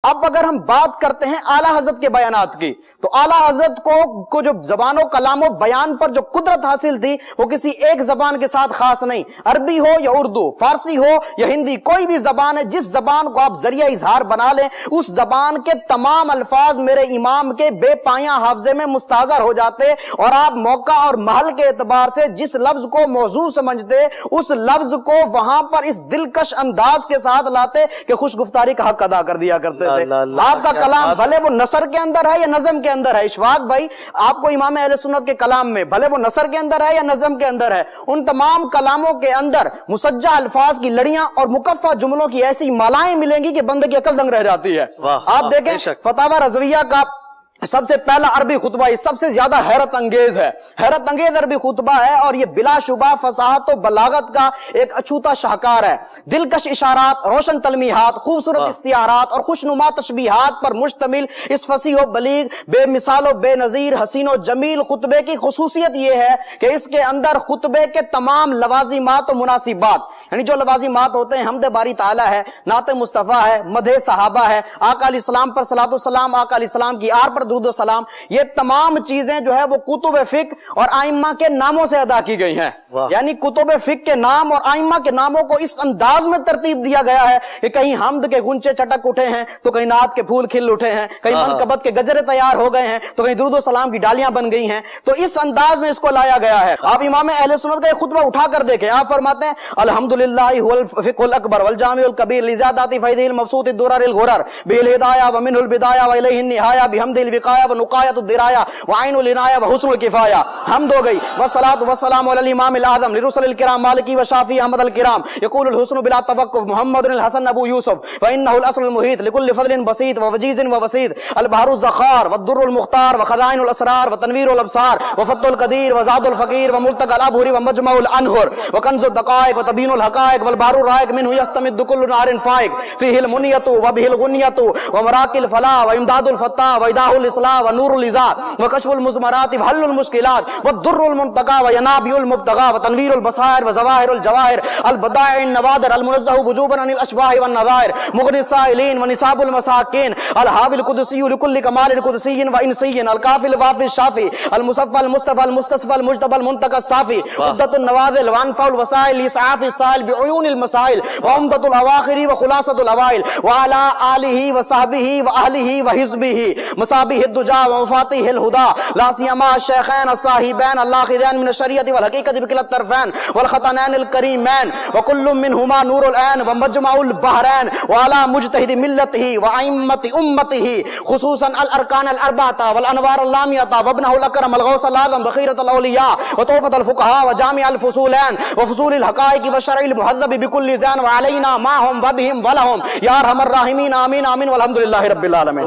اب اگر ہم بات کرتے ہیں اعلیٰ حضرت کے بیانات کی، تو اعلیٰ حضرت کو جو زبان و کلام و بیان پر جو قدرت حاصل تھی وہ کسی ایک زبان کے ساتھ خاص نہیں، عربی ہو یا اردو، فارسی ہو یا ہندی، کوئی بھی زبان ہے، جس زبان کو آپ ذریعہ اظہار بنا لیں اس زبان کے تمام الفاظ میرے امام کے بے پایاں حافظے میں مستحضر ہو جاتے، اور آپ موقع اور محل کے اعتبار سے جس لفظ کو موضوع سمجھتے اس لفظ کو وہاں پر اس دلکش انداز کے ساتھ لاتے کہ خوش گفتاری کا حق ادا کر دیا کرتے تھے۔ آپ کا کلام بھلے وہ نثر کے اندر ہے یا نظم کے اندر ہے، اشفاق بھائی آپ کو امام اہل سنت کے کلام میں بھلے وہ نثر کے اندر ہے یا نظم کے اندر ہے، ان تمام کلاموں کے اندر مسجع الفاظ کی لڑیاں اور مکفہ جملوں کی ایسی مالائیں ملیں گی کہ بندے کی عقل دنگ رہ جاتی ہے۔ آپ دیکھیں فتاوی رضویہ کا سب سے پہلا عربی خطبہ سب سے زیادہ حیرت انگیز ہے، حیرت انگیز عربی خطبہ ہے، اور یہ بلا شبہ فصاحت و بلاغت کا ایک اچھوتا شاہکار ہے، دلکش اشارات، روشن تلمیحات، خوبصورت استعارات اور خوشنما تشبیہات پر مشتمل اس فصیح و بلیغ، بے مثال و بے نظیر، حسین و جمیل خطبے کی خصوصیت یہ ہے کہ اس کے اندر خطبے کے تمام لوازمات و مناسبات، یعنی جو لوازمات ہوتے ہیں حمد باری تعالیٰ ہے، نعت مصطفیٰ ہے، مدح صحابہ ہے، آقا علیہ السلام پر صلاۃ والسلام، آقا علیہ السلام کی آر پر درود و سلام، یہ تمام چیزیں جو ہے وہ کتب فقہ اور ائمہ کے ناموں سے ادا کی گئی ہیں، یعنی کتب فقہ کے نام اور ائمہ کے ناموں کو اس انداز میں ترتیب دیا گیا ہے کہ کہیں حمد کے گنچے چٹک اٹھے ہیں تو کہیں نعت کے پھول کھل اٹھے ہیں، کہیں منقبت کے گجرے تیار ہو گئے ہیں تو کہیں درود و سلام کی ڈالیاں بن گئی ہیں، تو اس انداز میں اس کو لایا گیا ہے۔ آپ امام اہل سنت کا ایک خطبہ اٹھا کر دیکھیں، آپ فرماتے ہیں الحمدللہ هو الفقہ الاکبر والجامع الکبیر لزیادات فیض المبسوط الدرر الغرر بالہدایہ ومنہ البدایہ والیہ النہایہ بحمد الوقایہ ونقایۃ الدرایہ وعین العنایہ وحسن الکفایہ، حمد ہو گئی، والصلاۃ والسلام علی الامام الاعظم لرسل الکرام مالکی وشافی احمد الکرام یقول الحسن بلا توقف محمد الحسن ابو یوسف وانہ الاصل المحیط لکل فضل بسیط ووجیز وبسیط البحر الزخار والدر المختار وخزائن الاسرار وتنویر الابصار وفتح القدیر وزاد الفقیر وملتقى الابحر ومجمع الانہر وکنز الدقائق وتبین الحقائق والبحر الرائق منہ یستمد کل نار فائق فیہ المنیۃ وبہ الغنیۃ ومراق الفلاح وامداد الفتاح وایضاح الاصلاح ونور الازاء وکشف المزمرات وحل المشکلات والدر المنتقى وینابع المبتغى وتنویر البصائر وظواہر الجواہر البدائع النوادر المنزہ وجوبا عن الاشباہ والنظائر مغنی السائلین ونصاب المساکین الحاوی القدسی لکل کمال قدسی وانسی الکافی الوافی الشافی المصفى المصطفى المستصفى المجتبى المنتقى الصافی عدۃ النوازل وانفع الوسائل لاسعاف السائل بعیون المسائل وعمدۃ الاواخر وخلاصۃ الاوائل وعلى آلہ وصحبہ واہلہ وحزبہ مصابیح الدجا ومفاتیح الہدى لا سیما الشیخین الصاحبین اللاخذین من الشریعۃ والحقیقۃ بکلا الطرفین والخطنین الکریمین وکل منہما نور العین ومجمع البحرین وعلى مجتہد ملتہ وائمۃ امتہ خصوصا الارکان الاربعۃ والانوار اللامعۃ وابنہ الاکرم الغوث الاعظم بخیرۃ الاولیاء وتحفۃ الفقہاء وجامع الفصولین وفصول الحقائق والشرع المہذب بکل زین وعلینا معہم وبہم ولہم یا ارحم الراحمین آمین آمین والحمدللہ رب العالمین۔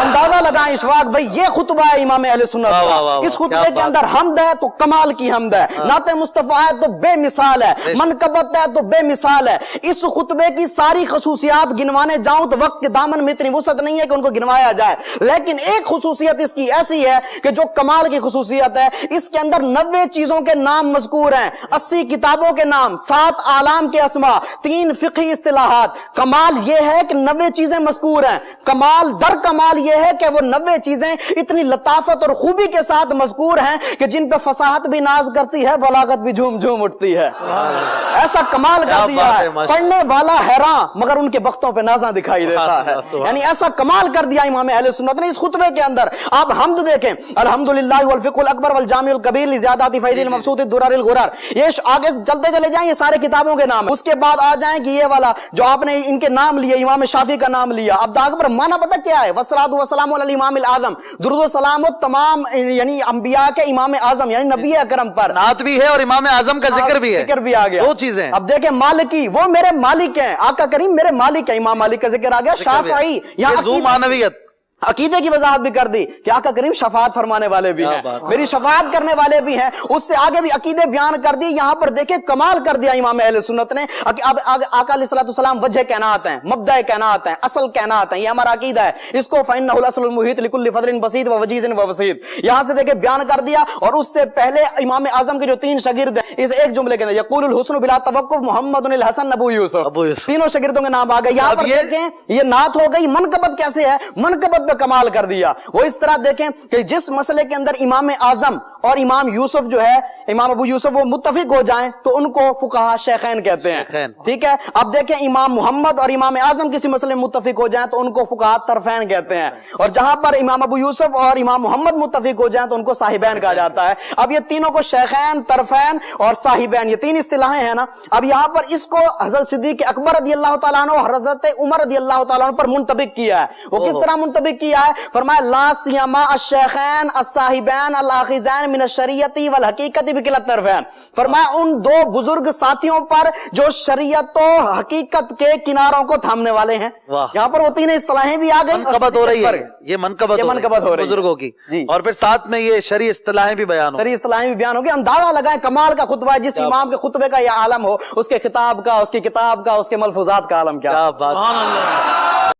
اندازہ لگائیں اشفاق بھائی، یہ خطبہ ہے امام اہل سنت کا، اس خطبے کے اندر حمد ہے تو کمال کی حمد ہے، نعت مصطفیٰ ہے تو بے مثال ہے، منقبت ہے تو بے مثال ہے۔ اس خطبے کی ساری خصوصیات گنوانے جاؤں تو وقت کے دامن میں اتنی وسعت نہیں ہے کہ ان کو گنوایا جائے، لیکن ایک خصوصیت اس کی ایسی ہے کہ جو کمال کی خصوصیت ہے، اس کے اندر 90 چیزوں کے نام مذکور ہیں، 80 کتابوں کے نام، 7 اعلام کے اسماء، 3 فقہی اصطلاحات۔ کمال یہ ہے کہ 90 چیزیں مذکور ہیں، کمال در کمال یہ ہے کہ وہ 90 چیزیں اتنی لطافت اور خوبی کے ساتھ مذکور ہیں کہ جن پہ فصاحت بھی ناز کرتی ہے، بلاغت بھی جھوم جھوم اٹھتی ہے، ایسا کمال کر دیا ہے، پڑھنے والا حیران مگر ان کے بختوں پہ نازاں دکھائی دیتا ہے، یعنی ایسا کمال کر دیا امام اہل سنت نے اس خطبے کے اندر۔ آپ حمد دیکھیں، الحمدللہ والفقہ الاکبر والجامع الکبیر لزیادات فیض المبسوط الدرر الغرر، یہ آگے چلتے چلے جائیں، یہ سارے کتابوں کے نام، اس کے بعد آ جائیں کہ یہ والا جو آپ نے ان کے نام لیے، امام شافعی کا نام لیا، اب آگے پر معنی پتہ کیا ہے؟ والصلاۃ والسلام علی الامام الاعظم، درود و سلام و تمام یعنی انبیاء کے امام اعظم یعنی نبی اکرم پر، نعت بھی ہے اور امام اعظم کا ذکر بھی ہے، ذکر بھی آ گیا، دو چیزیں۔ اب دیکھیں مالکی، وہ میرے مالک ہیں، آقا کریم میرے مالک ہیں، امام مالک کا ذکر آ گیا، شافعی، یہاں ذو معنویت، عقیدے کی وضاحت بھی کر دی کہ آقا کریم شفاعت فرمانے والے بھی ہیں, میری شفاعت کرنے والے بھی ہیں. اس سے آگے بھی عقیدے بیان کر دی. یہاں پر دیکھیں کمال کر دیا امام اہل سنت نے. اب آقا علیہ الصلوۃ والسلام وجہ کائنات ہیں, مبدأ کائنات ہیں, اصل کائنات ہیں. یہ ہمارا عقیدہ ہے. اس کو فإنه الأصل المحيط لكل فضل بسيط ووجيز ووسيط یہاں سے دیکھیں بیان کر دیا. اور اس سے پہلے امام اعظم کے جو 3 شاگرد ہیں, اس ایک جملے کے اندر یقول الحسن بلا توقف محمد الحسن ابو یوسف, تینوں شاگردوں کے نام آ گئے. یہاں پر دیکھیں یہ نعت ہو گئی. منقبت کیسے ہے, منقبت پہ کمال کر دیا. وہ اس طرح دیکھیں کہ جس مسئلے کے اندر امام اعظم اور امام یوسف جو ہے, امام ابو یوسف, وہ متفق ہو جائیں تو ان کو فقہا شیخین کہتے ہیں. ٹھیک ہے. اب دیکھیں امام محمد اور امام اعظم کسی مسئلے میں متفق ہو جائیں تو ان کو فقہا طرفین کہتے ہیں. اور جہاں پر امام ابو یوسف اور امام محمد متفق ہو جائیں تو ان کو صاحبین کہا جاتا ہے. اب یہ تینوں کو شیخین, طرفین اور صاحبین, یہ 3 اصطلاحیں ہیں نا. اب یہاں پر اس کو حضرت صدیق اکبر رضی اللہ تعالیٰ عنہ اور حضرت عمر رضی اللہ تعالیٰ عنہ پر منطبق کیا ہے. وہ کس طرح منطبق کیا ہے؟ فرمایا لا سیما الشیخین الصاحبین الاخذین من الشریعت والحقیقت بکلا الطرفین. فرمایا ان 2 بزرگ ساتھیوں پر جو شریعت و حقیقت کے کناروں کو تھامنے والے ہیں. یہاں پر وہ 3 اصطلاحیں بھی آ گئی. منقبت ہو رہی ہے, یہ منقبت ہو رہی ہے بزرگوں کی. اور پھر ساتھ میں یہ شرعی اصطلاحیں بھی بیان ہو, شرعی اصطلاحیں بھی بیان ہوگی. اندازہ لگائیں کمال کا خطبہ ہے. جس امام کے خطبے کا یہ عالم ہو, اس کے خطاب کا, اس کی کتاب کا, اس کے ملفوظات کا عالم کیا. کیا بات.